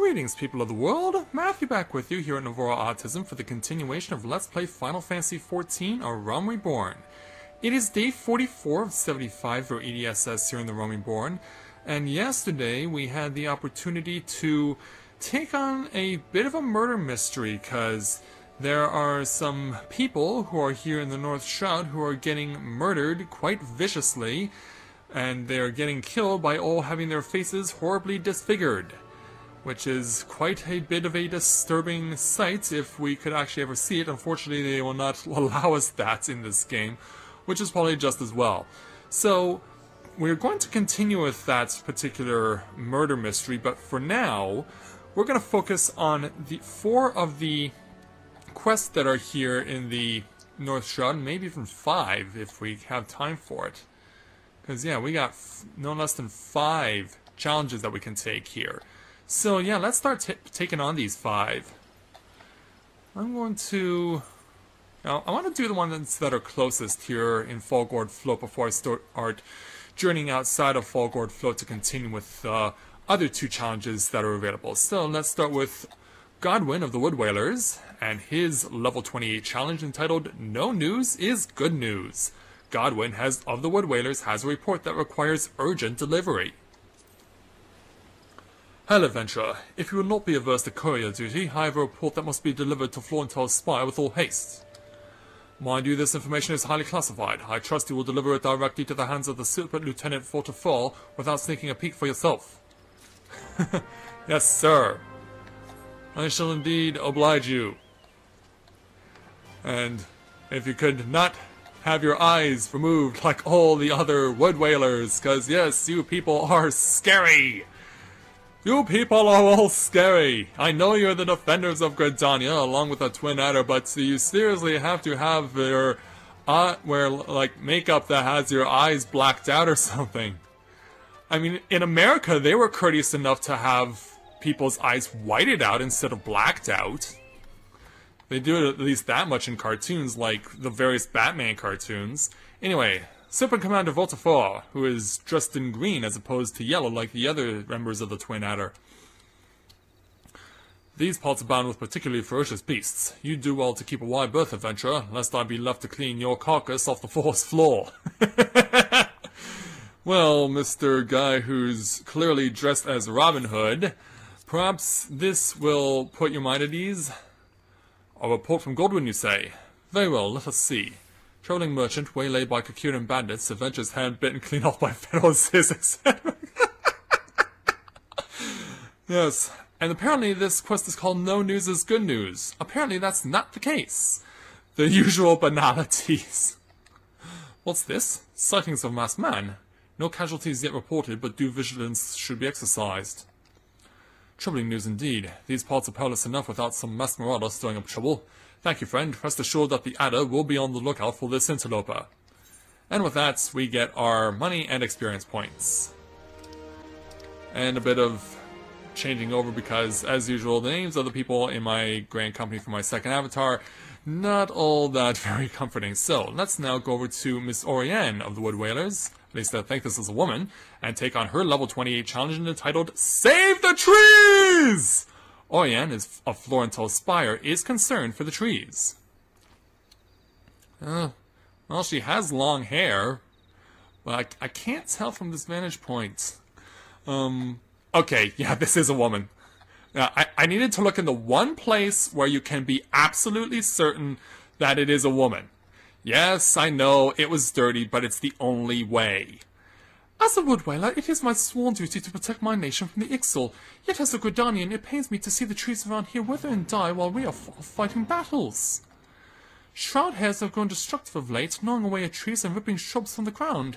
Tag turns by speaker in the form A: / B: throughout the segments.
A: Greetings, people of the world! Matthew back with you here at Novora Autism for the continuation of Let's Play Final Fantasy XIV, A Realm Reborn. It is day 44 of 75 for EDSS here in the Realm Reborn, and yesterday we had the opportunity to take on a bit of a murder mystery, because there are some people who are here in the North Shroud who are getting murdered quite viciously, and they are getting killed by all having their faces horribly disfigured. Which is quite a bit of a disturbing sight if we could actually ever see it. Unfortunately, they will not allow us that in this game, which is probably just as well. So, we're going to continue with that particular murder mystery, but for now, we're going to focus on the 4 of the quests that are here in the North Shroud, maybe even 5 if we have time for it. Because, yeah, we got no less than 5 challenges that we can take here. So yeah, let's start taking on these 5. I'm going to... I want to do the ones that are closest here in Fallgourd Float before I start journeying outside of Fallgourd Float to continue with the other 2 challenges that are available. So let's start with Godwin of the Wood Wailers and his level 28 challenge entitled No News is Good News. Godwin of the Wood Wailers has a report that requires urgent delivery. Hail, adventurer. If you will not be averse to courier duty, I have a report that must be delivered to Florental's Spire with all haste. Mind you, this information is highly classified. I trust you will deliver it directly to the hands of the Silpent Lieutenant Fortefort without sneaking a peek for yourself. Yes, sir. I shall indeed oblige you. And if you could not have your eyes removed like all the other Wood Wailers, because yes, you people are scary. You people are all scary. I know you're the defenders of Gridania along with the Twin Adder, but do you seriously have to have your makeup that has your eyes blacked out or something? I mean, in America, they were courteous enough to have people's eyes whited out instead of blacked out. They do it at least that much in cartoons, like the various Batman cartoons. Anyway, Super Commander Fortefort, who is dressed in green as opposed to yellow like the other members of the Twin Adder. These parts are bound with particularly ferocious beasts. You do well to keep a wide berth, adventurer, lest I be left to clean your carcass off the forest floor. Well, Mr. Guy who's clearly dressed as Robin Hood, perhaps this will put your mind at ease? A report from Godwin, you say? Very well, let us see. Traveling merchant, waylaid by Kakuran bandits, adventures hand bitten clean off by federal scissors. Yes, and apparently this quest is called No News is Good News. Apparently that's not the case. The usual banalities. What's this? Sightings of masked man. No casualties yet reported, but due vigilance should be exercised. Troubling news indeed. These parts are perilous enough without some masked marauder stirring up trouble. Thank you, friend. Rest assured that the Adder will be on the lookout for this interloper. And with that, we get our money and experience points. And a bit of changing over because, as usual, the names of the people in my grand company for my second avatar, not all that very comforting. So, let's now go over to Miss Oriane of the Wood Wailers, at least I think this is a woman, and take on her level 28 challenge entitled Save the Trees! Oriane of Florental's Spire is concerned for the trees. Well, she has long hair, but I can't tell from this vantage point. Okay, yeah, this is a woman. Now, I needed to look in the one place where you can be absolutely certain that it is a woman. Yes, I know, it was dirty, but it's the only way. As a Wood Wailer, it is my sworn duty to protect my nation from the Ixal. Yet as a Gridanian, it pains me to see the trees around here wither and die while we are fighting battles. Shroud hares have grown destructive of late, gnawing away at trees and ripping shrubs from the ground.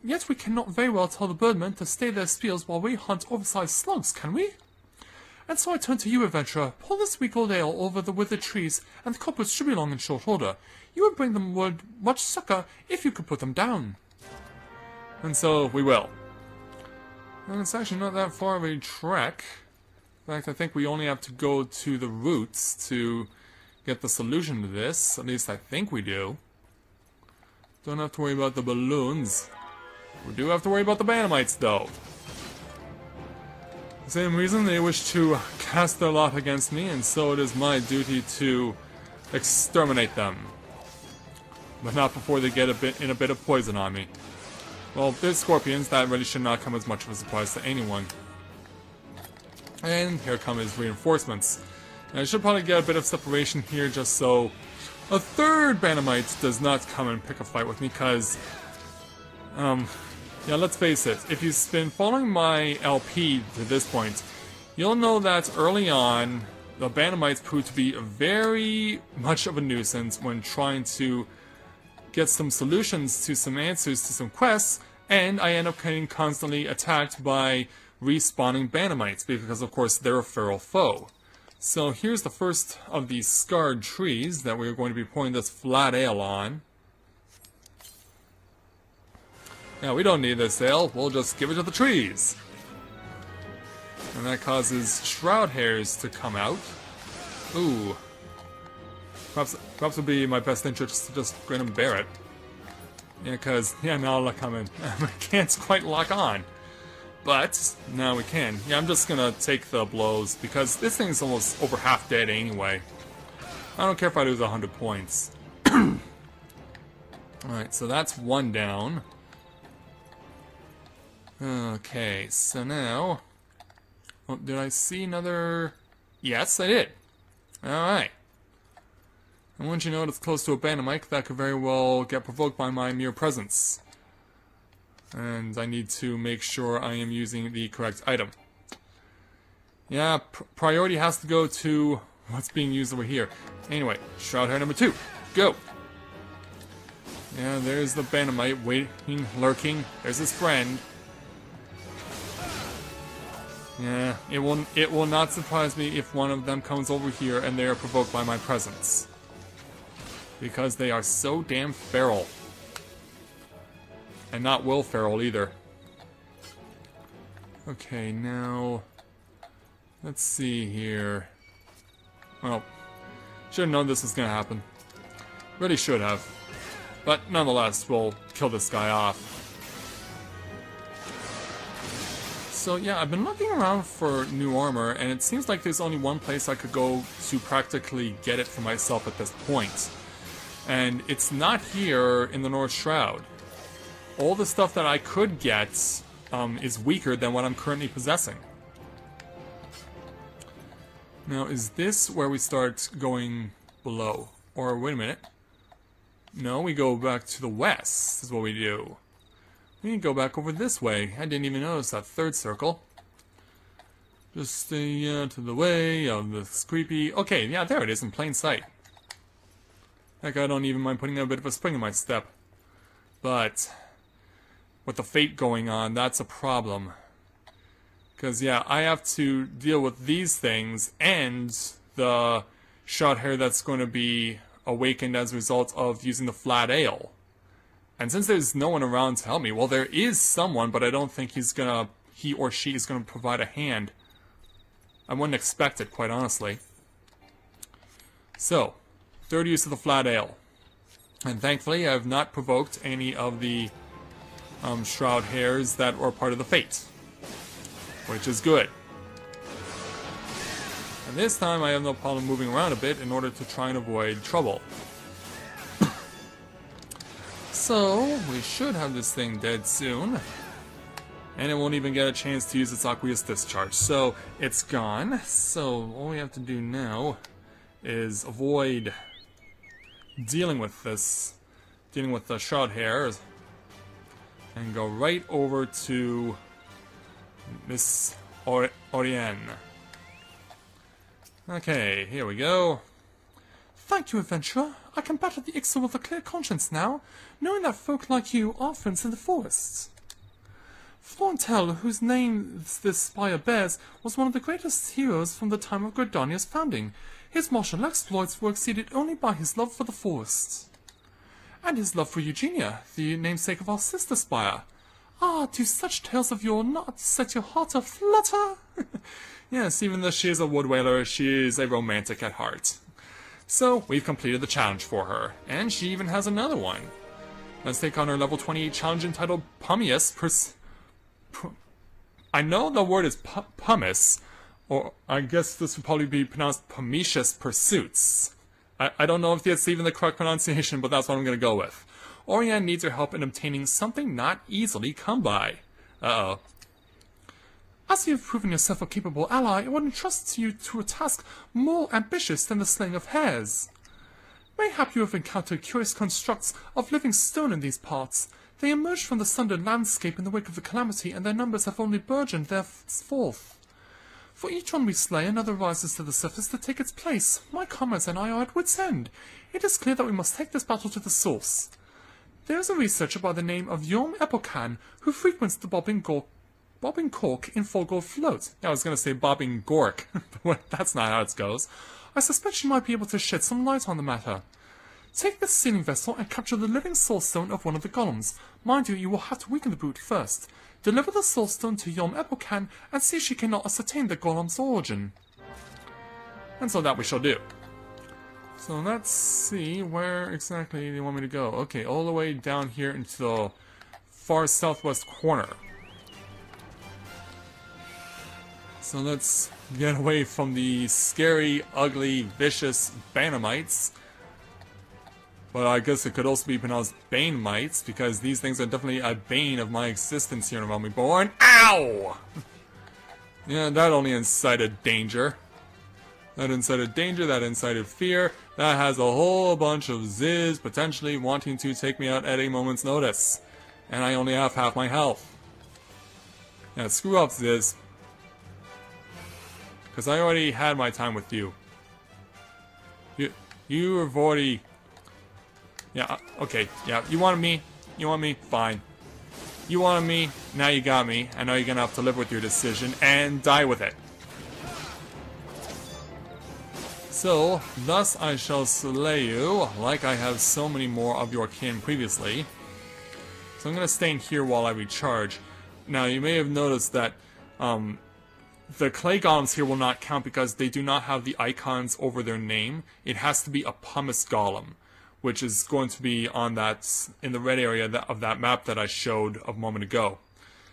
A: Yet we cannot very well tell the birdmen to stay their spears while we hunt oversized slugs, can we? And so I turn to you, adventurer. Pour this weak old ale over the withered trees, and the culprits should be along in short order. You would bring them much succor if you could put them down. And so, we will. And it's actually not that far of a trek. In fact, I think we only have to go to the roots to get the solution to this. At least I think we do. Don't have to worry about the balloons. We do have to worry about the Banamites, though. the same reason they wish to cast their lot against me, and so it is my duty to exterminate them. But not before they get a bit of poison on me. Well, there's scorpions, that really should not come as much of a surprise to anyone. And here come his reinforcements. And I should probably get a bit of separation here just so a third Banamite does not come and pick a fight with me, because, yeah, let's face it, if you've been following my LP to this point, you'll know that early on, the Banamites proved to be very much of a nuisance when trying to get some solutions to some answers to some quests, and I end up getting constantly attacked by respawning Banamites, because of course they're a feral foe. So here's the first of these scarred trees that we're going to be pouring this flat ale on. Now we don't need this ale, we'll just give it to the trees. And that causes shroud hairs to come out. Ooh. Perhaps it would be my best interest to just grin and bear it. Yeah, because, yeah, now look, I can't quite lock on. But, now we can. Yeah, I'm just gonna take the blows, because this thing's almost over half dead anyway. I don't care if I lose 100 points. Alright, so that's one down. Okay, so now... Oh, did I see another... Yes, I did. Alright. And once you know it's close to a Banamite, that could very well get provoked by my mere presence. And I need to make sure I am using the correct item. Yeah, priority has to go to what's being used over here. Anyway, Shroud Hair number 2. Go! Yeah, there's the Banamite waiting, lurking. There's his friend. Yeah, it will not surprise me if one of them comes over here and they are provoked by my presence. Because they are so damn feral. And not Will Ferrell either. Okay, now... Let's see here. Well, should have known this was gonna happen. Really should have. But nonetheless, we'll kill this guy off. So yeah, I've been looking around for new armor, and it seems like there's only one place I could go to practically get it for myself at this point. And it's not here in the North Shroud. All the stuff that I could get is weaker than what I'm currently possessing. Now, is this where we start going below? Or, wait a minute. No, we go back to the west, is what we do. We can go back over this way. I didn't even notice that third circle. Just stay to the way of this creepy... Okay, yeah, there it is in plain sight. Heck, I don't even mind putting a bit of a spring in my step. But... with the fate going on, that's a problem. Because, yeah, I have to deal with these things and the shroud hair that's going to be awakened as a result of using the flat ale. And since there's no one around to help me, well, there is someone, but I don't think he or she is gonna provide a hand. I wouldn't expect it, quite honestly. So, third use of the flat ale. And thankfully, I have not provoked any of the shroud hairs that were part of the fate. Which is good. And this time, I have no problem moving around a bit in order to try and avoid trouble. So, we should have this thing dead soon. And it won't even get a chance to use its aqueous discharge. So, it's gone. So, all we have to do now is avoid dealing with this, dealing with the shroud hairs, and go right over to Miss Orienne. Okay, here we go.
B: Thank you, adventurer. I can battle the XIV with a clear conscience now, knowing that folk like you are friends in the forests. Florentel, whose name this spire bears, was one of the greatest heroes from the time of Gridania's founding. His martial exploits were exceeded only by his love for the forests. And his love for Eugenia, the namesake of our sister spire. Ah, do such tales of yours not set your heart aflutter?
A: Yes, even though she is a wood whaler, she is a romantic at heart. So, we've completed the challenge for her, and she even has another one. Let's take on her level 28 challenge entitled Pummius I know the word is pumice, or I guess this would probably be pronounced Pomicious Pursuits. I don't know if that's even the correct pronunciation, but that's what I'm going to go with. Orianne needs your help in obtaining something not easily come by. Uh-oh.
B: As you have proven yourself a capable ally, I would entrust you to a task more ambitious than the slaying of hares. Mayhap you have encountered curious constructs of living stone in these parts. They emerged from the sundered landscape in the wake of the calamity, and their numbers have only burgeoned thenceforth. For each one we slay, another rises to the surface to take its place. My comrades and I are at wit's end. It is clear that we must take this battle to the source. There is a researcher by the name of Yom Epokan who frequents the bobbing cork in full gold float. Yeah, I was going to say bobbing gork, but that's not how it goes. I suspect she might be able to shed some light on the matter. Take this sealing vessel and capture the living soulstone of one of the golems. Mind you will have to weaken the brute first. Deliver the soulstone to Yom Epokan and see if she cannot ascertain the golem's origin.
A: And so that we shall do. So let's see, where exactly do you want me to go? Okay, all the way down here into the far southwest corner. So let's get away from the scary, ugly, vicious Banamites. But I guess it could also be pronounced Bane-mites, because these things are definitely a bane of my existence here in Realm Reborn. Ow! Yeah, that only incited danger. That incited danger, that incited fear. That has a whole bunch of Ziz potentially wanting to take me out at a moment's notice. And I only have half my health. Yeah, screw up, Ziz. Because I already had my time with you. You have already... Yeah, okay, yeah, you wanted me? You want me? Fine. You wanted me? Now you got me. I know you're gonna have to live with your decision and die with it. So, thus I shall slay you, like I have so many more of your kin previously. So I'm gonna stay in here while I recharge. Now, you may have noticed that, the clay golems here will not count because they do not have the icons over their name. It has to be a pumice golem, which is going to be on that, in the red area of that map that I showed a moment ago.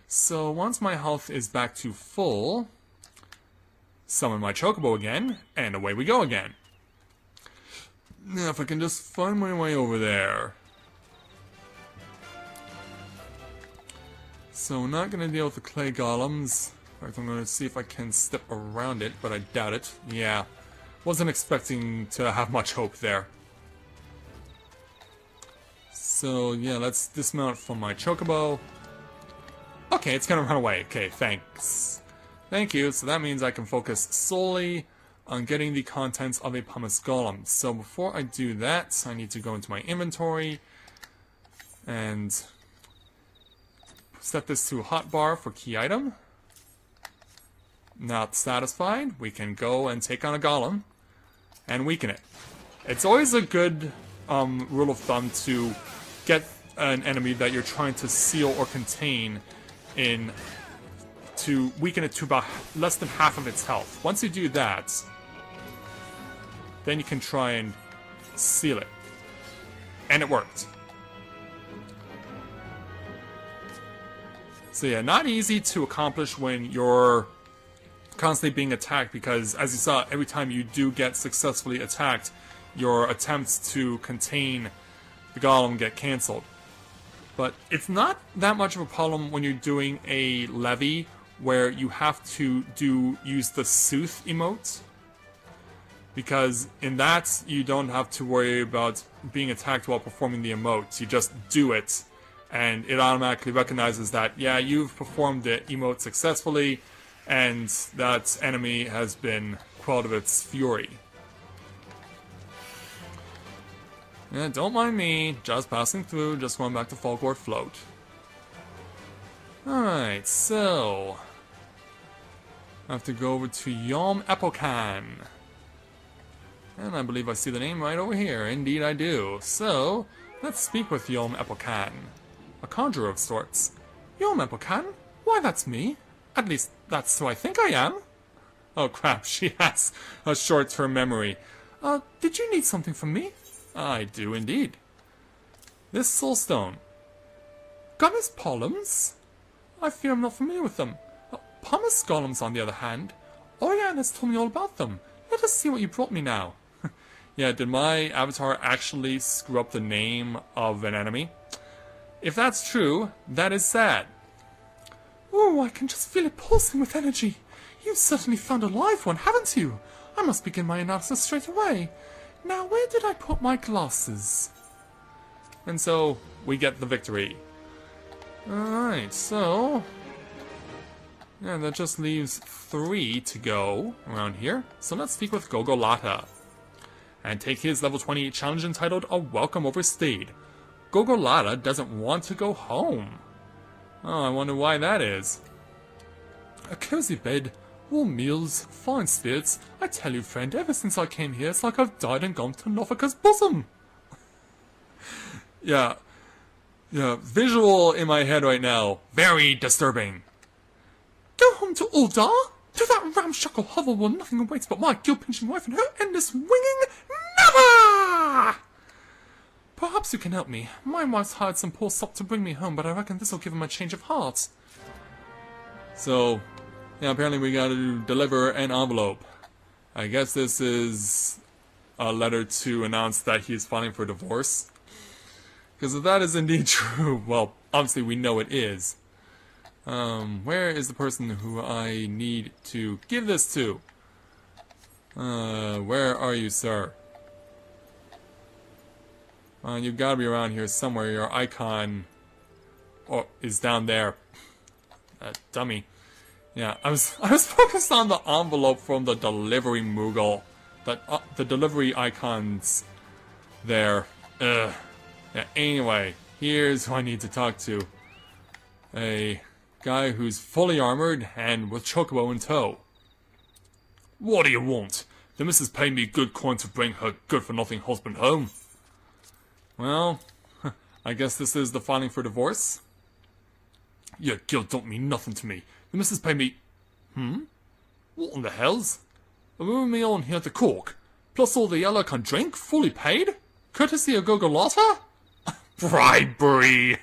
A: So once my health is back to full, summon my chocobo again, and away we go again. Now if I can just find my way over there. So I'm not going to deal with the clay golems. In fact, I'm going to see if I can step around it, but I doubt it. Yeah, wasn't expecting to have much hope there. So, yeah, let's dismount from my chocobo. Okay, it's gonna run away. Okay, thanks. Thank you. So that means I can focus solely on getting the contents of a pumice golem. So before I do that, I need to go into my inventory and set this to hotbar for key item. Not satisfied, we can go and take on a golem and weaken it. It's always a good rule of thumb to get an enemy that you're trying to seal or contain in to weaken it to about less than half of its health. Once you do that, then you can try and seal it. And it worked. So yeah, not easy to accomplish when you're constantly being attacked, because as you saw, every time you do get successfully attacked, your attempts to contain the golem get cancelled. But it's not that much of a problem when you're doing a levy where you have to use the Sooth emote, because in that you don't have to worry about being attacked while performing the emote. You just do it and it automatically recognizes that, yeah, you've performed the emote successfully and that enemy has been quelled of its fury. Yeah, don't mind me, just passing through, just going back to Falgore Float. Alright, so I have to go over to Yom Epokan. And I believe I see the name right over here. Indeed I do. So, let's speak with Yom Epokan. A conjurer of sorts. Yom Epokan? Why, that's me. At least, that's who I think I am. Oh crap, she has a short-term memory. Did you need something from me? I do indeed. This soulstone. Gummies Pollums? I fear I'm not familiar with them.
B: Pumice golems, on the other hand, Orion has told me all about them. Let us see what you brought me now.
A: Yeah, did my avatar actually screw up the name of an enemy? If that's true, that is sad.
B: Oh, I can just feel it pulsing with energy. You've certainly found a live one, haven't you? I must begin my analysis straight away. Now, where did I put my glasses?
A: And so, we get the victory. Alright, so... yeah, that just leaves 3 to go around here. So let's speak with Gogolata. And take his level 28 challenge entitled A Welcome Overstayed. Gogolata doesn't want to go home. Oh, I wonder why that is.
B: A cozy bed, warm meals, fine spirits. I tell you, friend, ever since I came here, it's like I've died and gone to Norfolka's bosom.
A: Yeah, visual in my head right now. Very disturbing.
B: Go home to Uldar? To that ramshackle hovel where nothing awaits but my guilt-pinching wife and her endless winging? Never! Perhaps you can help me. My wife's hired some poor sop to bring me home, but I reckon this'll give him a change of heart.
A: So, yeah, apparently we gotta deliver an envelope. I guess this is a letter to announce that he is filing for divorce. Because if that is indeed true, well, obviously we know it is. Where is the person who I need to give this to? Where are you, sir? You've got to be around here somewhere. Your icon is down there. Dummy. Yeah, I was focused on the envelope from the delivery Moogle. The delivery icons there. Ugh. Yeah, anyway, here's who I need to talk to. A guy who's fully armored and with Chocobo in tow.
C: What do you want? The missus paid me good coin to bring her good-for-nothing husband home.
A: Well, I guess this is the filing for divorce.
C: Your guilt don't mean nothing to me. The missus paid me... What in the hell's? A room meal on here to cook, plus all the yellow can drink, fully paid? Courtesy of Gogolata? Bribery!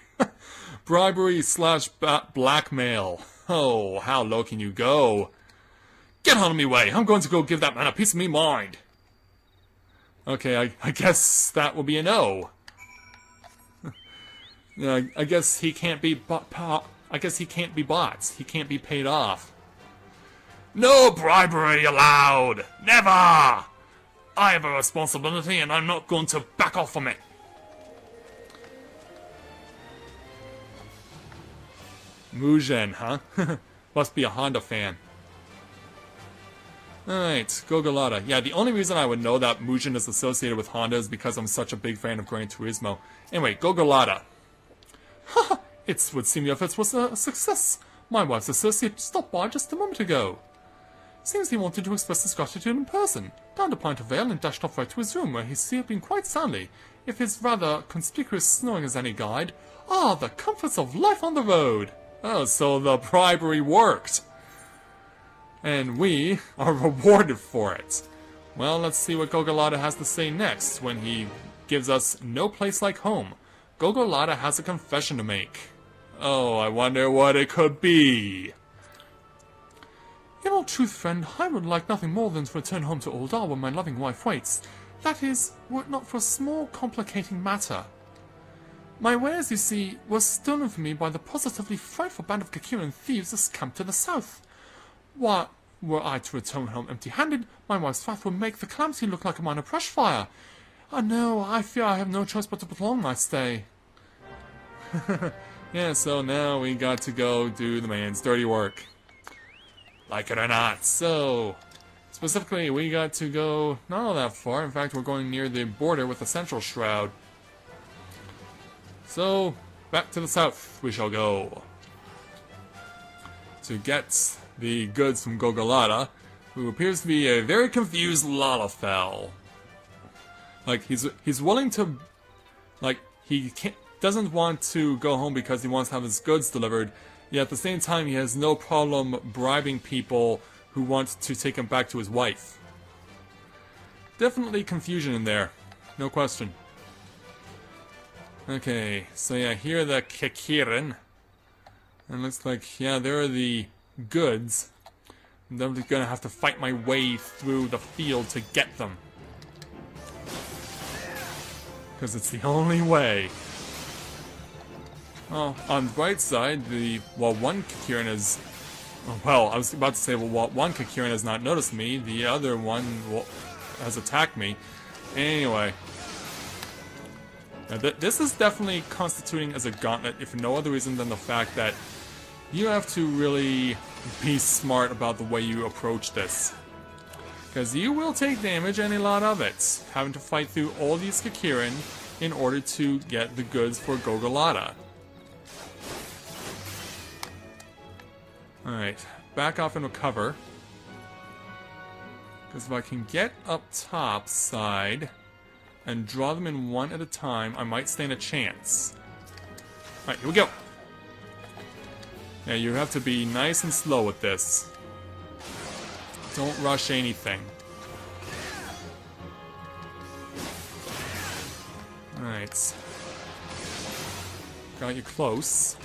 A: Bribery slash blackmail. Oh, how low can you go?
C: Get out of me way! I'm going to go give that man a piece of me mind!
A: Okay, I guess that will be a no. Yeah, I guess he can't be I guess he can't be bought. He can't be paid off.
C: No bribery allowed! Never! I have a responsibility and I'm not going to back off from it.
A: Mugen, huh? Must be a Honda fan. Alright, Gogolata. Yeah, the only reason I would know that Mugen is associated with Honda is because I'm such a big fan of Gran Turismo. Anyway, Gogolata.
B: Haha, it would seem your efforts was a success. My wife's associate stopped by just a moment ago. Seems he wanted to express his gratitude in person. Donned a pint of ale and dashed off right to his room, where he's sleeping quite soundly, if his rather conspicuous snoring is any guide. Ah, the comforts of life on the road!
A: Oh, so the bribery worked. And we are rewarded for it. Well, let's see what Gogolata has to say next when he gives us no place like home. Gogolata has a confession to make. Oh, I wonder what it could be.
B: In all truth, friend, I would like nothing more than to return home to Uldar where my loving wife waits. That is, were it not for a small complicating matter. My wares, you see, were stolen from me by the positively frightful band of Kakiran thieves that camped to the south. Why, were I to return home empty-handed, my wife's wrath would make the calamity look like a minor brush fire. Oh no, I fear I have no choice but to prolong my stay.
A: Yeah, so now we got to go do the man's dirty work. Like it or not. So, specifically, we got to go not all that far. In fact, we're going near the border with the Central Shroud. So, back to the south we shall go. To get the goods from Gogolata, who appears to be a very confused Lalafell. Like, he's willing to... Like, he doesn't want to go home because he wants to have his goods delivered, yet at the same time he has no problem bribing people who want to take him back to his wife. Definitely confusion in there. No question. Okay, so yeah, here are the Kakiran. And looks like, yeah, they're the goods, I'm definitely gonna have to fight my way through the field to get them. Because it's the only way. Well, on the bright side, one Kakirin is... Well, I was about to say, well, one Kakirin has not noticed me, the other one has attacked me. Anyway. Now, this is definitely constituting as a gauntlet, if for no other reason than the fact that you have to really be smart about the way you approach this. Because you will take damage, and a lot of it, having to fight through all these Kakirin in order to get the goods for Gogolata. Alright, back off and recover. Because if I can get up top side and draw them in one at a time, I might stand a chance. Alright, here we go. Now you have to be nice and slow with this. Don't rush anything. Alright. Got you close.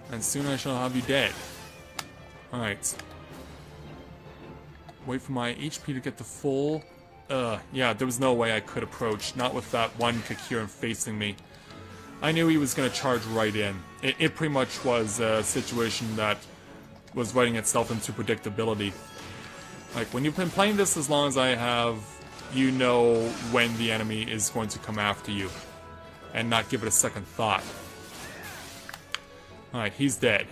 A: And soon I shall have you dead. Alright. Wait for my HP to get to full. Yeah, there was no way I could approach. Not with that one Kakirin facing me. I knew he was going to charge right in. It pretty much was a situation that was writing itself into predictability. Like, when you've been playing this as long as I have, you know when the enemy is going to come after you. And not give it a second thought. Alright, he's dead.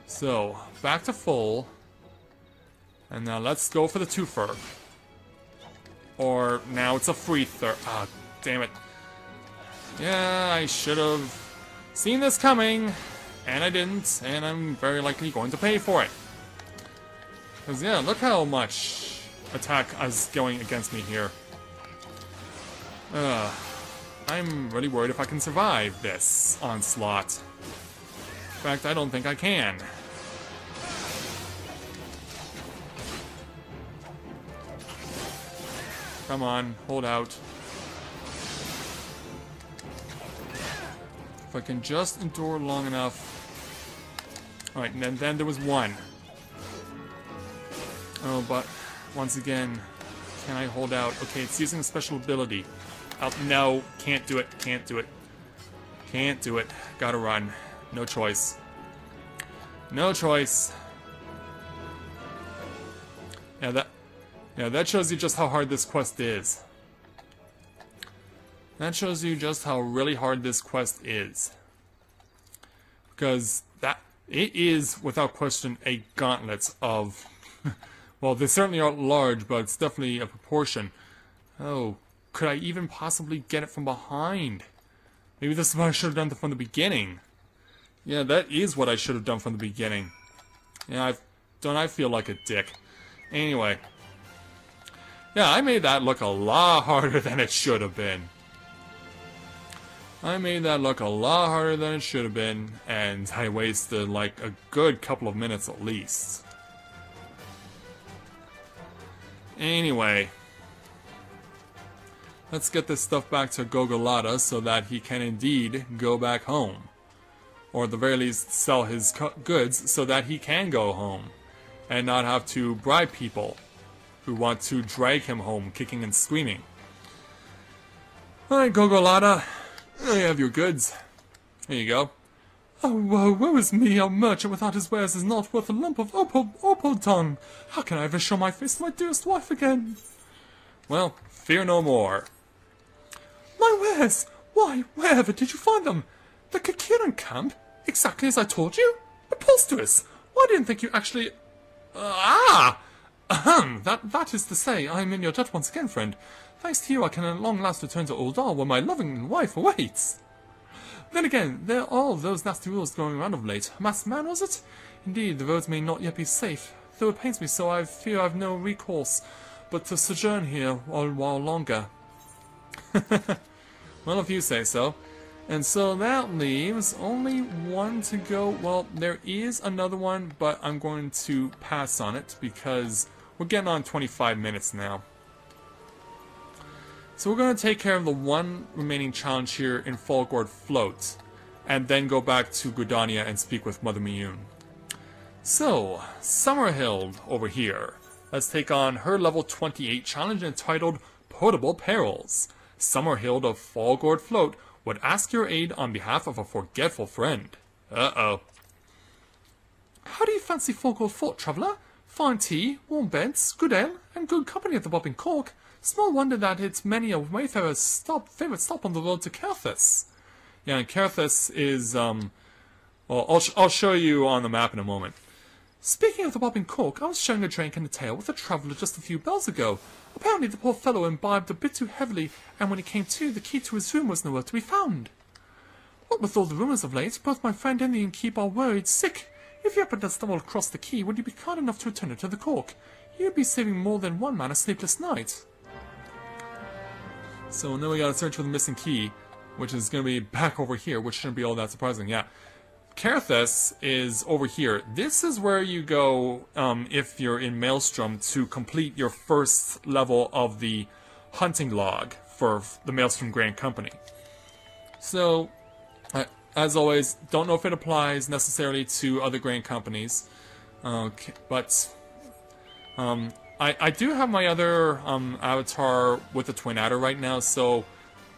A: So, back to full. And now let's go for the twofer. Or now it's a free third. Ah, damn it. Yeah, I should have seen this coming. And I didn't. And I'm very likely going to pay for it. Because, yeah, look how much attack is going against me here. I'm really worried if I can survive this onslaught. In fact, I don't think I can. Come on, hold out. If I can just endure long enough. Alright, and then there was one. Oh, but once again, can I hold out? Okay, it's using a special ability. No, can't do it, can't do it. Can't do it. Gotta run. No choice. No choice. Yeah, that shows you just how hard this quest is. That shows you just how really hard this quest is. Because it is, without question, a gauntlet of... well, they certainly aren't large, but it's definitely a proportion. Oh, could I even possibly get it from behind? Maybe this is what I should have done from the beginning. Yeah, that is what I should have done from the beginning. Yeah, don't I feel like a dick. Anyway. Yeah, I made that look a lot harder than it should have been. I made that look a lot harder than it should have been, and I wasted like a good couple of minutes at least. Anyway. Let's get this stuff back to Gogolata so that he can indeed go back home. Or at the very least, sell his goods so that he can go home. And not have to bribe people who want to drag him home, kicking and screaming. Alright, Gogolata. I have your goods. Here you go.
B: Oh, woe is me, a merchant without his wares is not worth a lump of opal dung. How can I ever show my face to my dearest wife again?
A: Well, fear no more.
B: My wares! Why, wherever did you find them? The Kakirin camp? Exactly as I told you? Preposterous! Why didn't think you actually... That is to say, I am in your debt once again, friend. Thanks to you, I can at long last return to Uldar, where my loving wife awaits. Then again, there are all those nasty rules going around of late. Masked man, was it? Indeed, the roads may not yet be safe, though it pains me so I fear I've no recourse but to sojourn here a while longer.
A: Well, if you say so. And so that leaves only one to go. Well, there is another one, but I'm going to pass on it because we're getting on 25 minutes now. So we're going to take care of the one remaining challenge here in Falgord Float. and then go back to Gridania and speak with Mother Miyun. So, Summerhild over here. Let's take on her level 28 challenge entitled Potable Perils. Summerhild of Fallgourd Float would ask your aid on behalf of a forgetful friend. Uh-oh.
B: How do you fancy Fallgourd Fort, traveller? Fine tea, warm beds, good ale, and good company at the Bobbing Cork. Small wonder that it's many a wayfarer's favourite stop on the road to Carthus.
A: Yeah, and Carthus is, well, I'll show you on the map in a moment.
B: Speaking of the Bobbing Cork, I was sharing a drink and a tale with a traveller just a few bells ago. Apparently the poor fellow imbibed a bit too heavily, and when he came to, the key to his room was nowhere to be found. What with all the rumours of late, both my friend and the innkeep are worried sick. If you happen to stumble across the key, would you be kind enough to return it to the Cork? You'd be saving more than one man a sleepless night.
A: So now we gotta search for the missing key, which is gonna be back over here, which shouldn't be all that surprising, yeah. Carthus is over here. This is where you go, if you're in Maelstrom, to complete your first level of the hunting log for the Maelstrom Grand Company. So, as always, don't know if it applies necessarily to other Grand Companies, but I do have my other avatar with the Twin Adder right now, so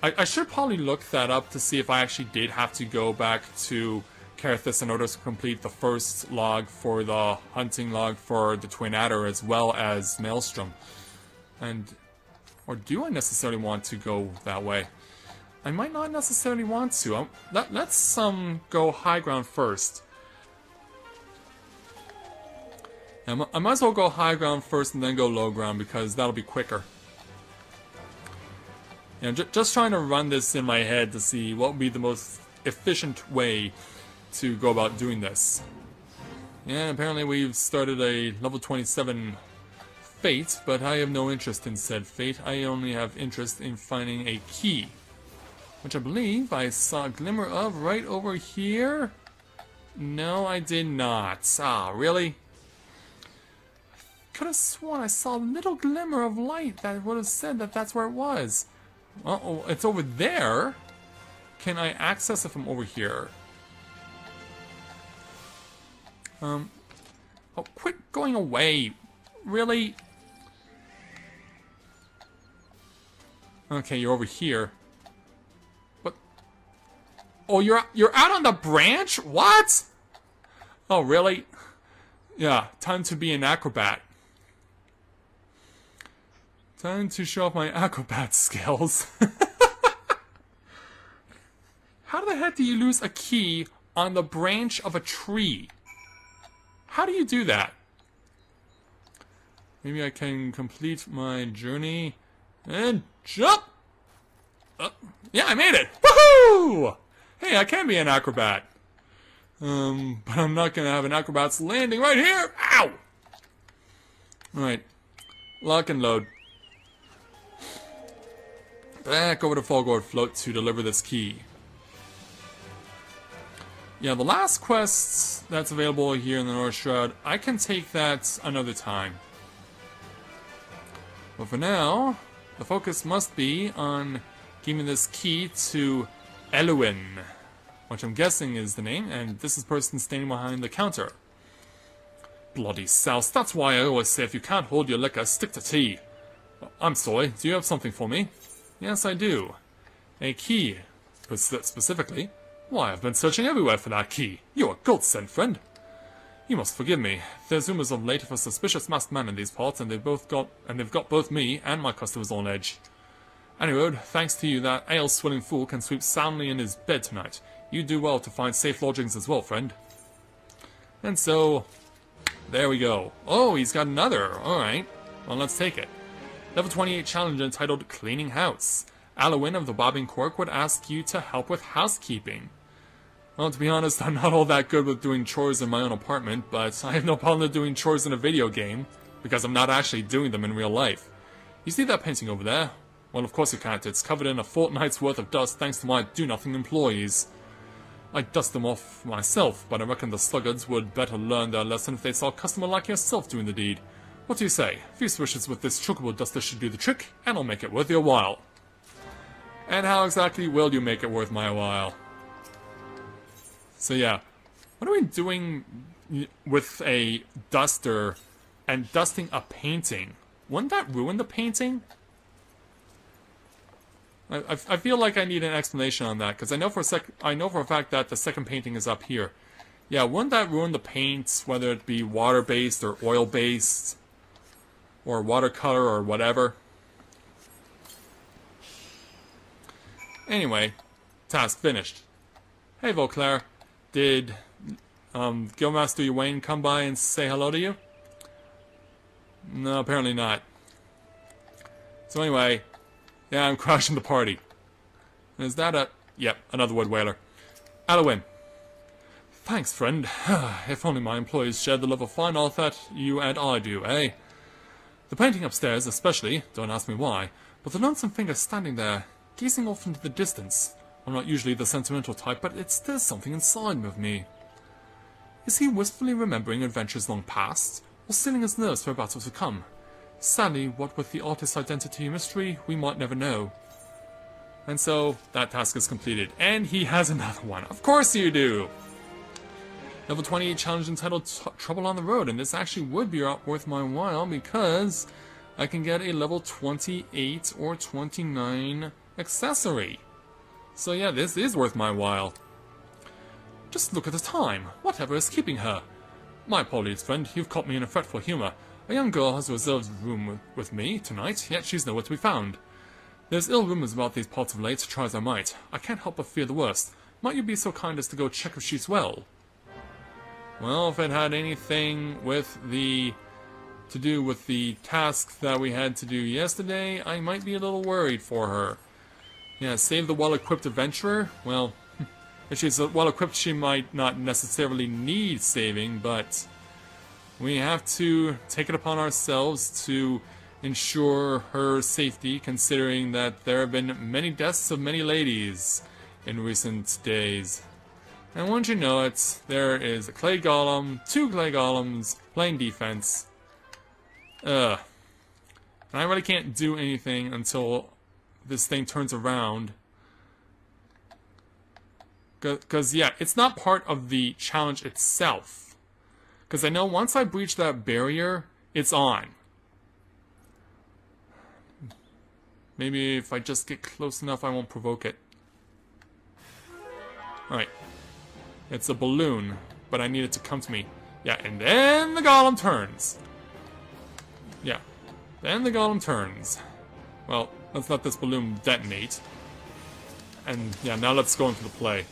A: I should probably look that up to see if I actually did have to go back to Carthus in order to complete the first log for the hunting log for the Twin Adder as well as Maelstrom. Or do I necessarily want to go that way? I might not necessarily want to. Let's go high ground first. I might as well go high ground first and then go low ground because that'll be quicker. You know, just trying to run this in my head to see what would be the most efficient way to go about doing this. Yeah, apparently we've started a level 27 fate, but I have no interest in said fate. I only have interest in finding a key, which I believe I saw a glimmer of right over here. No, I did not. Ah, really?
B: Could have sworn I saw a little glimmer of light that would have said that that's where it was.
A: Uh-oh, it's over there? Can I access it from over here? Oh, quit going away. Really? Okay, you're over here. What? Oh, you're out on the branch? What? Oh, really? Yeah, time to be an acrobat. Time to show off my acrobat skills. How the heck do you lose a key on the branch of a tree? How do you do that? Maybe I can complete my journey and jump! Yeah, I made it! Woohoo! Hey, I can be an acrobat. But I'm not gonna have an acrobat's landing right here! Ow! Alright. Lock and load. Back over to Fallgourd Float to deliver this key. Yeah, the last quest that's available here in the North Shroud, I can take that another time. But for now, the focus must be on giving this key to Elwyn, which I'm guessing is the name, and this is the person standing behind the counter. Bloody souse, that's why I always say if you can't hold your liquor, stick to tea. I'm sorry, do you have something for me? Yes, I do. A key, specifically. Why, I've been searching everywhere for that key. You're a godsend, friend. You must forgive me. There's rumors of late of a suspicious masked man in these parts, and they've got both me and my customers on edge. Anyway, thanks to you, that ale-swilling fool can sleep soundly in his bed tonight. You do well to find safe lodgings as well, friend. And so, there we go. Oh, he's got another. Alright. Well, let's take it. Level 28 challenge entitled Cleaning House. Alwyn of the Bobbing Cork would ask you to help with housekeeping. Well, to be honest, I'm not all that good with doing chores in my own apartment, but I have no problem doing chores in a video game, because I'm not actually doing them in real life. You see that painting over there? Well, of course you can't. It's covered in a fortnight's worth of dust thanks to my do-nothing employees. I dust them off myself, but I reckon the sluggards would better learn their lesson if they saw a customer like yourself doing the deed. What do you say? A few swishes with this chocobo duster should do the trick, and I'll make it worth your while. And how exactly will you make it worth my while? So yeah, what are we doing with a duster and dusting a painting? Wouldn't that ruin the painting? I feel like I need an explanation on that, because I know for a fact that the second painting is up here. Yeah, wouldn't that ruin the paint, whether it be water-based or oil-based, or watercolor or whatever? Anyway, task finished. Hey, Vauclair, did Guildmaster Wayne come by and say hello to you? No, apparently not. So anyway, yeah, I'm crashing the party. Is that a... Yep, another wood whaler. Alwyn. Thanks, friend. If only my employees shared the love of fine art that you and I do, eh? The painting upstairs especially, don't ask me why, but the lonesome figure standing there, gazing off into the distance. I'm not usually the sentimental type, but it stirs something inside of me. Is he wistfully remembering adventures long past, or stilling his nerves for battles to come? Sadly, what with the artist's identity mystery, we might never know. And so, that task is completed. And he has another one. Of course you do! Level 28 challenge entitled Trouble on the Road, and this actually would be worth my while because I can get a level 28 or 29 accessory. So yeah, this is worth my while. Just look at the time. Whatever is keeping her? My apologies, friend. You've caught me in a fretful humor. A young girl has reserved a room with me tonight, yet she's nowhere to be found. There's ill rumors about these parts of late, try as I might. I can't help but fear the worst. Might you be so kind as to go check if she's well? Well, if it had anything to do with the task that we had to do yesterday, I might be a little worried for her. Yeah, save the well-equipped adventurer? Well, if she's well-equipped, she might not necessarily need saving, but we have to take it upon ourselves to ensure her safety, considering that there have been many deaths of many ladies in recent days. And once you know it, there is a clay golem, 2 clay golems, playing defense. And I really can't do anything until this thing turns around. Because, yeah, it's not part of the challenge itself. Because I know once I breach that barrier, it's on. Maybe if I just get close enough, I won't provoke it. Alright. It's a balloon, but I need it to come to me. Yeah, and then the golem turns. Yeah, then the golem turns. Well, let's let this balloon detonate. And yeah, now let's go into the play.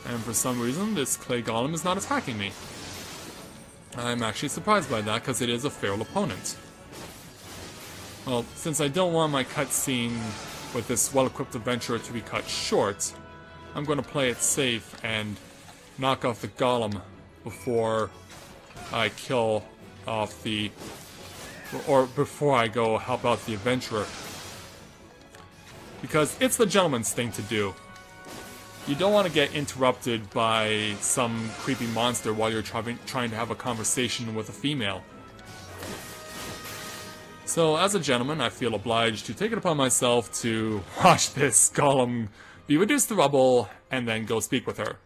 A: And for some reason, this clay golem is not attacking me. I'm actually surprised by that, because it is a feral opponent. Well, since I don't want my cutscene with this well-equipped adventurer to be cut short, I'm going to play it safe and knock off the golem before I kill off the... or before I go help out the adventurer. Because it's the gentleman's thing to do. You don't want to get interrupted by some creepy monster while you're trying to have a conversation with a female. So, as a gentleman, I feel obliged to take it upon myself to watch this golem be reduced to rubble, and then go speak with her.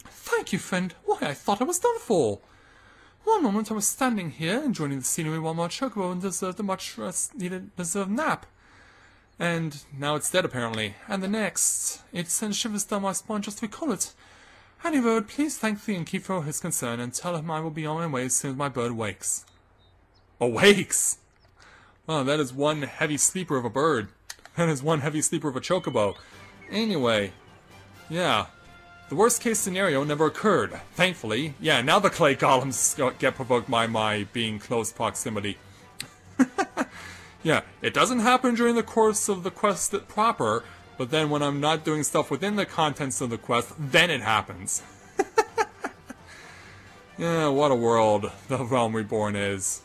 B: Thank you, friend. Why, I thought I was done for. One moment I was standing here, enjoying the scenery while my chocobo deserved a much deserved nap.
A: And now it's dead, apparently.
B: And the next, it sends shivers down my spine just to recall it. Any road, please thank the innkeeper for his concern, and tell him I will be on my way as soon as my bird wakes.
A: Awakes? Wow, that is one heavy sleeper of a bird. That is one heavy sleeper of a chocobo. Anyway, yeah. The worst case scenario never occurred, thankfully. Yeah, now the clay golems get provoked by my being close proximity. Yeah, it doesn't happen during the course of the quest proper, but then when I'm not doing stuff within the contents of the quest, then it happens. Yeah, what a world the Realm Reborn is.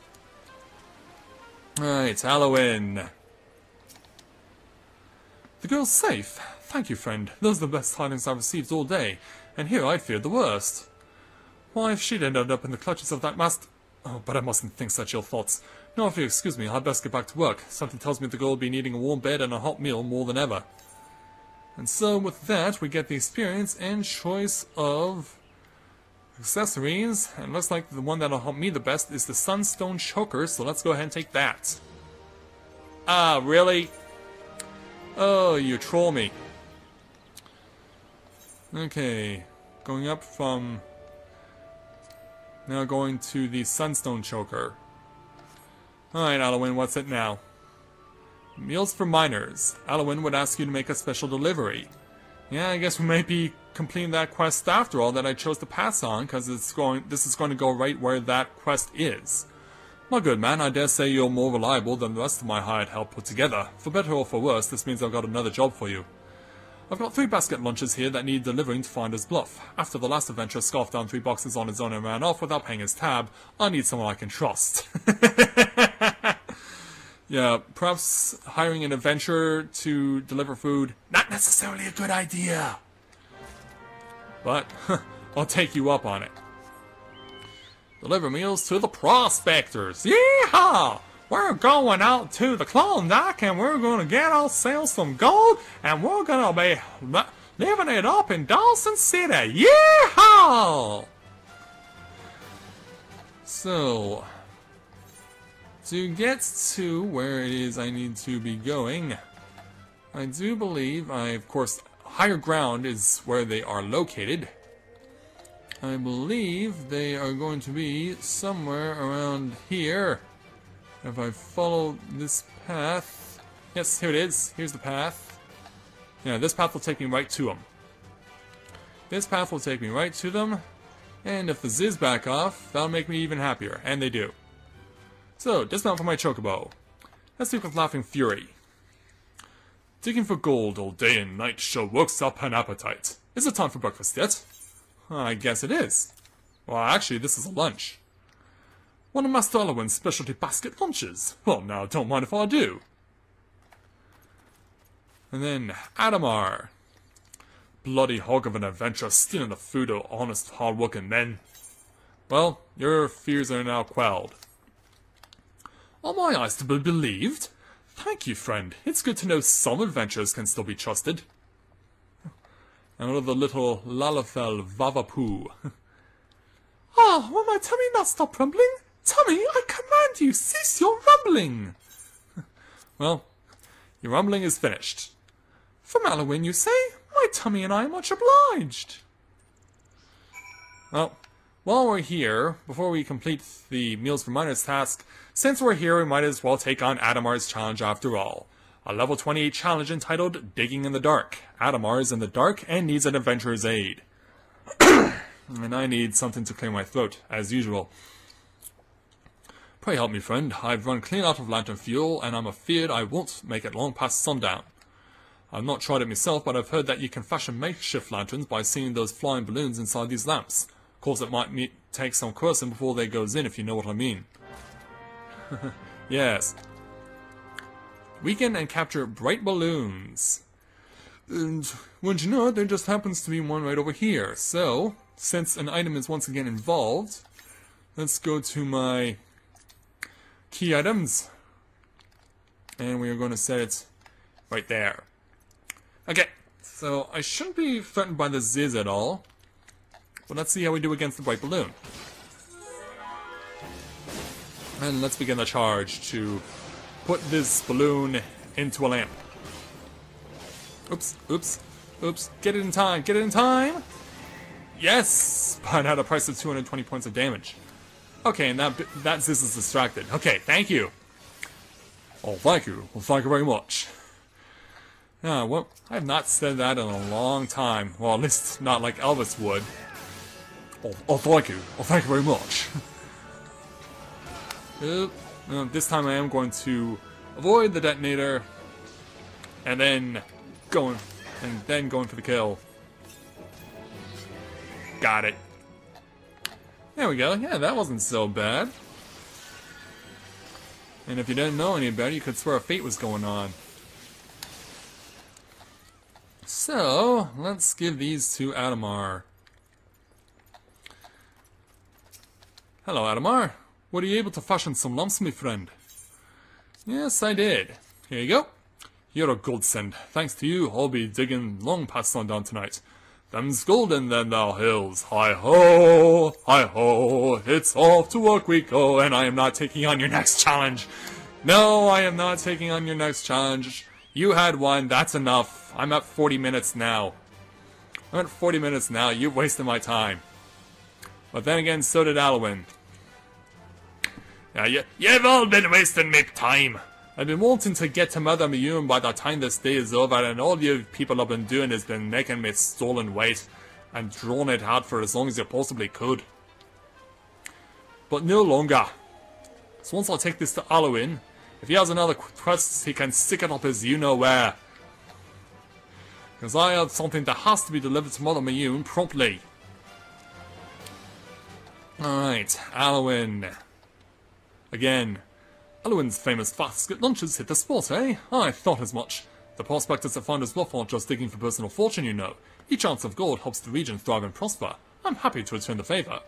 A: Alright, Halloween.
B: The girl's safe. Thank you, friend. Those are the best tidings I've received all day, and here I feared the worst. Why, if she'd ended up in the clutches of that master... Oh, but I mustn't think such ill thoughts. No, if you'll excuse me, I'd best get back to work. Something tells me the girl will be needing a warm bed and a hot meal more than ever.
A: And so with that, we get the experience and choice of accessories. And it looks like the one that'll help me the best is the Sunstone Choker, so let's go ahead and take that. Ah, really? Oh, you troll me. Okay, going up from... Now going to the Sunstone Choker. Alright, Alwyn, what's it now? Meals for miners. Alwyn would ask you to make a special delivery. Yeah, I guess we might be completing that quest after all that I chose to pass on, because this is going to go right where that quest is. My good man, I dare say you're more reliable than the rest of my hired help put together. For better or for worse, this means I've got another job for you. I've got 3 basket lunches here that need delivering to Finder's Bluff. After the last adventure scoffed down 3 boxes on his own and ran off without paying his tab, I need someone I can trust. Yeah, perhaps hiring an adventurer to deliver food, not necessarily a good idea. But, I'll take you up on it. Deliver meals to the prospectors. Yeehaw! We're going out to the Klondike and we're going to get ourselves some gold and we're going to be living it up in Dawson City. Yeehaw! So, to get to where it is I need to be going, I do believe of course, higher ground is where they are located. I believe they are going to be somewhere around here. If I follow this path... Yes, here it is. Here's the path. Yeah, this path will take me right to them. This path will take me right to them. And if the Ziz back off, that'll make me even happier. And they do. So, dismount for my chocobo. Let's speak with Laughing Fury. Digging for gold all day and night sure works up an appetite. Is it time for breakfast yet? I guess it is. Well, actually, this is a lunch. One of Master Alwyn's specialty basket lunches. Well, now, don't mind if I do. And then, Adamar. Bloody hog of an adventure stealing the food of honest, hard-working men. Well, your fears are now quelled. Are my eyes to be believed? Thank you, friend. It's good to know some adventurers can still be trusted. Another little Lalafell Vavapoo. Ah, will my tummy not stop rumbling? Tummy, I command you, cease your rumbling! Well, your rumbling is finished. From Alwyn, you say? My tummy and I are much obliged. Well, while we're here, before we complete the Meals for Miners task, since we're here, we might as well take on Adamar's challenge after all. A level 28 challenge entitled Digging in the Dark. Adamar is in the dark and needs an adventurer's aid. And I need something to clear my throat, as usual. Pray help me, friend. I've run clean out of lantern fuel, and I'm afeard I won't make it long past sundown. I've not tried it myself, but I've heard that you can fashion makeshift lanterns by seeing those flying balloons inside these lamps. Of course, it might take some cursing before they goes in, if you know what I mean. Yes. Weaken and capture bright balloons. And, wouldn't you know it, there just happens to be one right over here. So, since an item is once again involved, let's go to my key items. And we are going to set it right there. Okay, so I shouldn't be threatened by the Ziz at all. But let's see how we do against the bright balloon. And let's begin the charge to put this balloon into a lamp. Oops, oops, oops. Get it in time, get it in time! Yes! But at a price of 220 points of damage. Okay, and that Ziz is distracted. Okay, thank you. Oh, thank you. Well, thank you very much. Well, I have not said that in a long time. Well, at least not like Elvis would. Oh, thank you. Oh, thank you very much. This time I am going to avoid the detonator, and then going for the kill. Got it. There we go. Yeah, that wasn't so bad. And if you didn't know any better, you could swear a fate was going on. So, let's give these to Adamar. Hello, Adamar. Were you able to fashion some lumps, my friend? Yes, I did. Here you go.
C: You're a godsend. Thanks to you, I'll be digging long past sundown tonight. Them's golden then thou hills. Hi-ho, hi-ho, it's off to work we go, and I am not taking on your next challenge. No, I am not taking on your next challenge. You had one, that's enough. I'm at 40 minutes now. You've wasted my time. But then again, so did Alwyn. Yeah, you've all been wasting me time. I've been wanting to get to Mother Miyun by the time this day is over, and all you people have been doing has been making me stolen weight and drawn it out for as long as you possibly could. But no longer. So once I take this to Alwyn, if he has another quest, he can stick it up his you-know-where. Because I have something that has to be delivered to Mother Miyun promptly. Alright, Alwyn. Again. Alwyn's famous fast lunches hit the spot, eh? I thought as much. The prospectors at Founder's Bluff aren't just digging for personal fortune, you know. Each ounce of gold helps the region thrive and prosper. I'm happy to return the favour.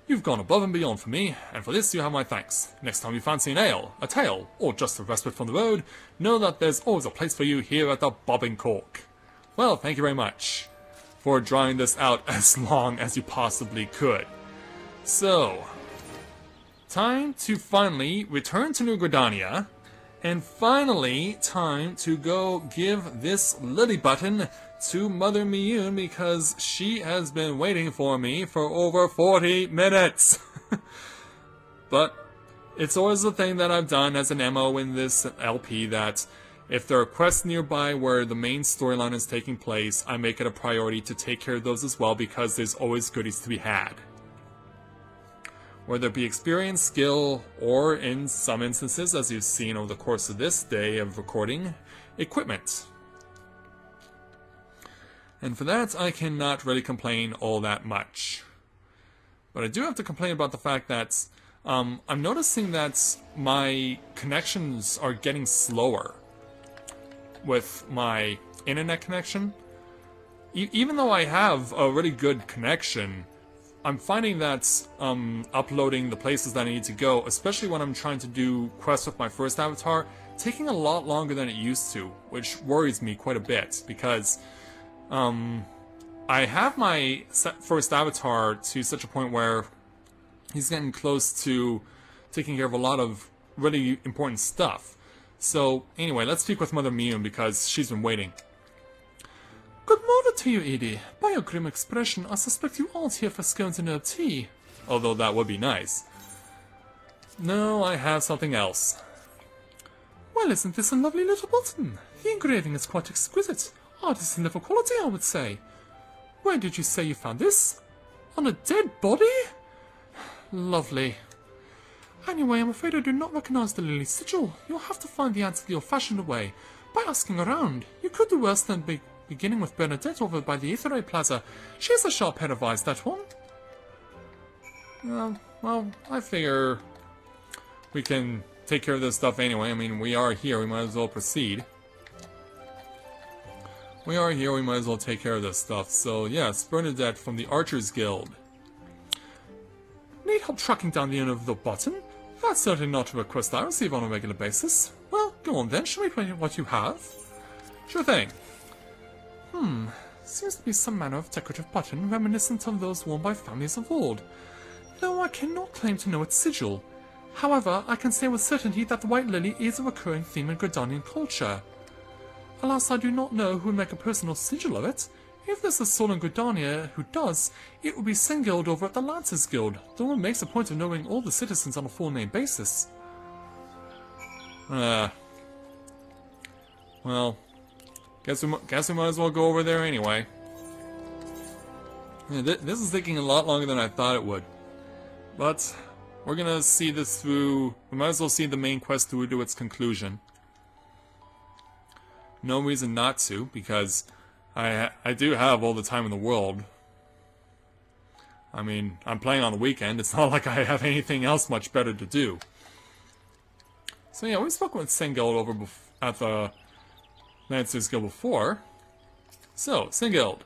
C: You've gone above and beyond for me, and for this you have my thanks. Next time you fancy an ale, a tale, or just a respite from the road, know that there's always a place for you here at the Bobbing Cork. Well, thank you very much for drawing this out as long as you possibly could. So, time to finally return to New Gridania, and finally time to go give this lily button to Mother Miyun because she has been waiting for me for over 40 minutes. But it's always the thing that I've done as an MO in this LP that if there are quests nearby where the main storyline is taking place, I make it a priority to take care of those as well because there's always goodies to be had. Whether it be experience, skill, or in some instances, as you've seen over the course of this day of recording, equipment. And for that, I cannot really complain all that much. But I do have to complain about the fact that I'm noticing that my connections are getting slower with my internet connection. Even though I have a really good connection, I'm finding that uploading the places that I need to go, especially when I'm trying to do quests with my first avatar, taking a lot longer than it used to, which worries me quite a bit, because I have my first avatar to such a point where he's getting close to taking care of a lot of really important stuff. So, anyway, let's speak with Mother Miyun because she's been waiting.
B: Good morning to you, Edie. By your grim expression, I suspect you aren't here for scones and herb tea.
C: Although that would be nice. No, I have something else.
B: Well, isn't this a lovely little button? The engraving is quite exquisite. Artisan level quality, I would say. Where did you say you found this? On a dead body? Lovely. Anyway, I'm afraid I do not recognize the lily sigil. You'll have to find the answer the old-fashioned way. By asking around, you could do worse than beginning with Bernadette over by the Aetheray Plaza. She has a sharp pair of eyes, that one.
C: Well, I figure we can take care of this stuff anyway. I mean, we are here, we might as well proceed. We are here, we might as well take care of this stuff. So, yes, Bernadette from the Archers Guild.
B: Need help tracking down the owner of the button? That's certainly not a request I receive on a regular basis. Well, go on then, show me what you have.
C: Sure thing.
B: Seems to be some manner of decorative button reminiscent of those worn by families of old. Though I cannot claim to know its sigil. However, I can say with certainty that the White Lily is a recurring theme in Gridanian culture. Alas, I do not know who would make a personal sigil of it. If there's a soul in Gridania who does, it would be Singild over at the Lancers Guild, though one makes a point of knowing all the citizens on a full-name basis.
C: Well, guess we might as well go over there anyway. Yeah, this is taking a lot longer than I thought it would. But we're gonna see this through. We might as well see the main quest through to its conclusion. No reason not to, because I do have all the time in the world. I mean, I'm playing on the weekend. It's not like I have anything else much better to do. So yeah, we've spoken with Singild over at the Lancers Guild before. So, Singild.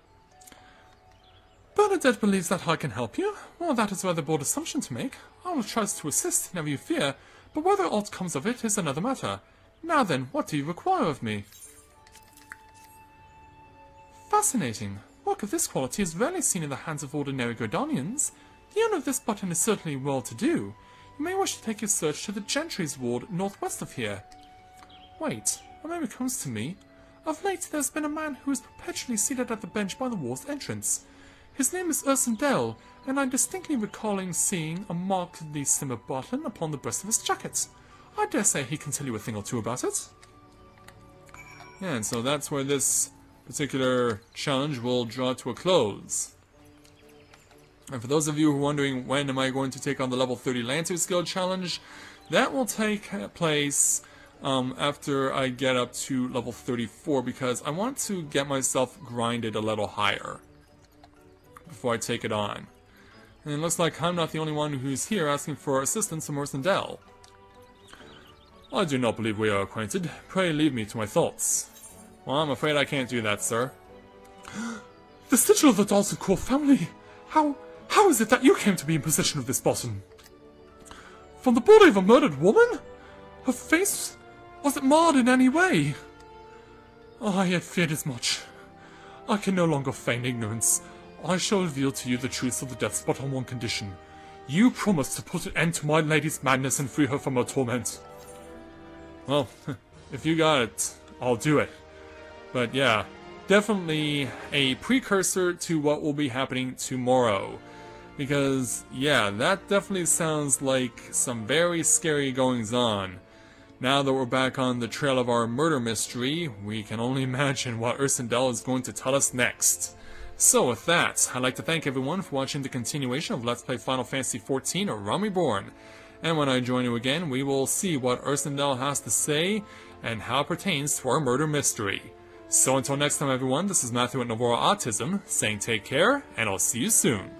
B: Bernadette believes that I can help you. Well, that is a rather bold assumption to make. I will try to assist, never you fear, but whether aught comes of it is another matter. Now then, what do you require of me? Fascinating. Work of this quality is rarely seen in the hands of ordinary Gordonians. The owner of this button is certainly well-to-do. You may wish to take your search to the Gentry's ward northwest of here. Wait, a memory comes to me. Of late there's been a man who is perpetually seated at the bench by the ward's entrance. His name is Ursendel, and I'm distinctly recalling seeing a markedly similar button upon the breast of his jacket. I dare say he can tell you a thing or two about it.
A: Yeah, and so that's where this particular challenge will draw to a close. And for those of you who are wondering when am I going to take on the level 30 Lancer skill challenge, that will take place after I get up to level 34, because I want to get myself grinded a little higher before I take it on. And it looks like I'm not the only one who's here asking for assistance from Ursendel. I do not believe we are acquainted. Pray leave me to my thoughts. Well, I'm afraid I can't do that, sir.
B: The sigil of the Dalton family! How is it that you came to be in possession of this button? From the body of a murdered woman? Her face? Was it marred in any way? I had feared as much. I can no longer feign ignorance. I shall reveal to you the truth of the death spot on one condition. You promise to put an end to my lady's madness and free her from her torment.
A: Well, if you got it, I'll do it. But yeah, definitely a precursor to what will be happening tomorrow. Because, yeah, that definitely sounds like some very scary goings-on. Now that we're back on the trail of our murder mystery, we can only imagine what Ursendel is going to tell us next. So with that, I'd like to thank everyone for watching the continuation of Let's Play Final Fantasy XIV or Realm Reborn. And when I join you again, we will see what Ursendel has to say and how it pertains to our murder mystery. So until next time everyone, this is Matthew at Novora Autism, saying take care, and I'll see you soon.